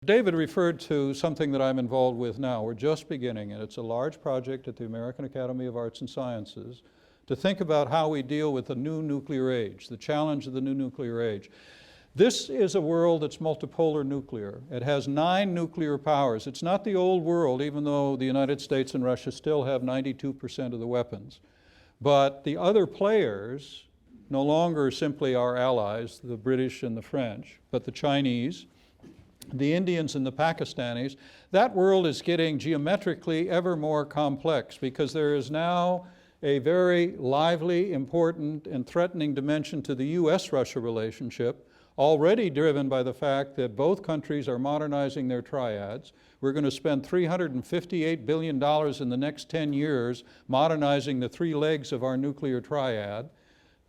David referred to something that I'm involved with now. We're just beginning, and it's a large project at the American Academy of Arts and Sciences to think about how we deal with the new nuclear age, the challenge of the new nuclear age. This is a world that's multipolar nuclear. It has 9 nuclear powers. It's not the old world, even though the United States and Russia still have 92% of the weapons. But the other players, no longer simply our allies, the British and the French, but the Chinese, the Indians and the Pakistanis, that world is getting geometrically ever more complex because there is now a very lively, important, and threatening dimension to the U.S. Russia relationship, already driven by the fact that both countries are modernizing their triads. We're going to spend $358 billion in the next 10 years modernizing the 3 legs of our nuclear triad,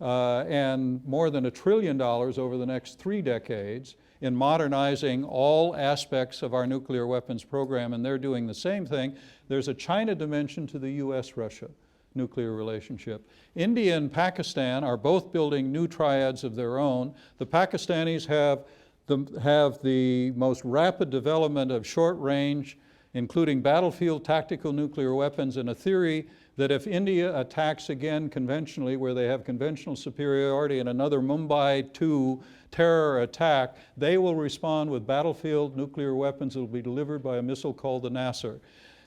and more than $1 trillion over the next 3 decades in modernizing all aspects of our nuclear weapons program, and they're doing the same thing. There's a China dimension to the U.S. Russia nuclear relationship. India and Pakistan are both building new triads of their own. The Pakistanis have the most rapid development of short range, including battlefield tactical nuclear weapons, and a theory that if India attacks again conventionally, where they have conventional superiority in another Mumbai 2 terror attack, they will respond with battlefield nuclear weapons that will be delivered by a missile called the Nasser.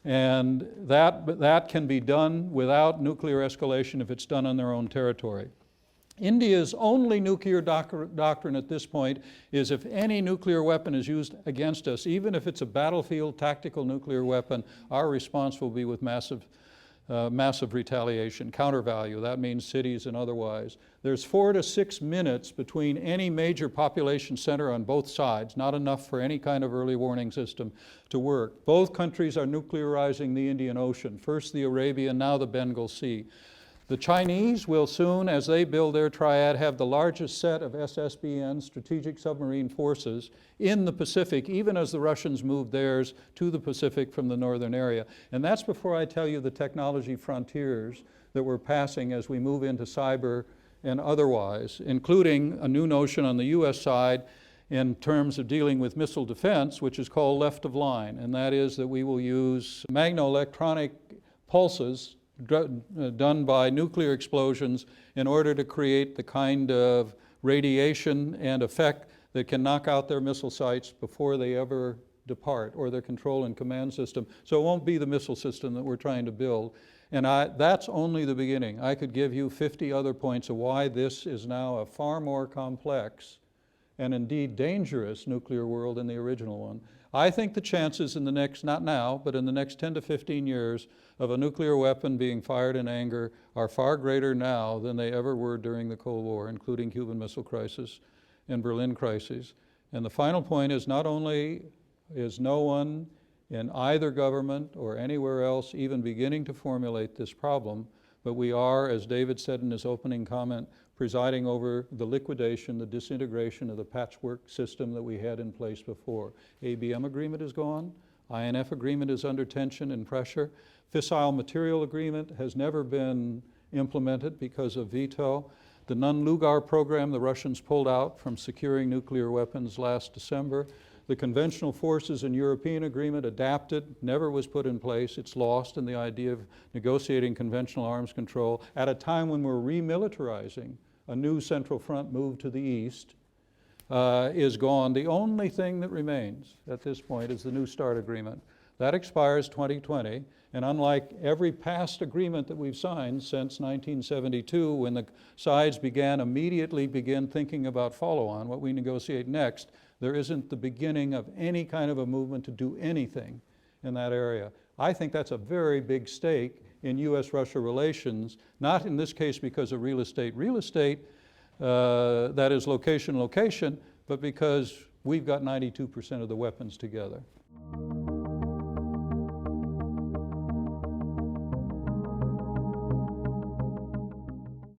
And that can be done without nuclear escalation if it's done on their own territory. India's only nuclear doctrine at this point is if any nuclear weapon is used against us, even if it's a battlefield tactical nuclear weapon, our response will be with massive retaliation, counter-value. That means cities and otherwise. There's 4 to 6 minutes between any major population center on both sides, not enough for any kind of early warning system to work. Both countries are nuclearizing the Indian Ocean, first the Arabian, now the Bengal Sea. The Chinese will soon, as they build their triad, have the largest set of SSBN, strategic submarine forces, in the Pacific, even as the Russians move theirs to the Pacific from the northern area. And that's before I tell you the technology frontiers that we're passing as we move into cyber and otherwise, including a new notion on the U.S. side in terms of dealing with missile defense, which is called left of line, and that is that we will use magno-electronic pulses done by nuclear explosions in order to create the kind of radiation and effect that can knock out their missile sites before they ever depart, or their control and command system. So it won't be the missile system that we're trying to build. And that's only the beginning. I could give you 50 other points of why this is now a far more complex and indeed dangerous nuclear world than the original one. I think the chances in the next, not now, but in the next 10 to 15 years of a nuclear weapon being fired in anger are far greater now than they ever were during the Cold War, including Cuban Missile Crisis and Berlin crises. And the final point is not only is no one in either government or anywhere else even beginning to formulate this problem, but we are, as David said in his opening comment, presiding over the liquidation, the disintegration of the patchwork system that we had in place before. ABM agreement is gone. INF agreement is under tension and pressure. Fissile material agreement has never been implemented because of veto. The non-Lugar program the Russians pulled out from securing nuclear weapons last December. The conventional forces and European agreement adapted, never was put in place. It's lost in the idea of negotiating conventional arms control at a time when we're remilitarizing. A new central front move to the east is gone. The only thing that remains at this point is the New START agreement. That expires 2020, and unlike every past agreement that we've signed since 1972, when the sides immediately begin thinking about follow-on, what we negotiate next, there isn't the beginning of any kind of a movement to do anything in that area. I think that's a very big stake in U.S.-Russia relations, not in this case because of real estate, that is location, but because we've got 92% of the weapons together.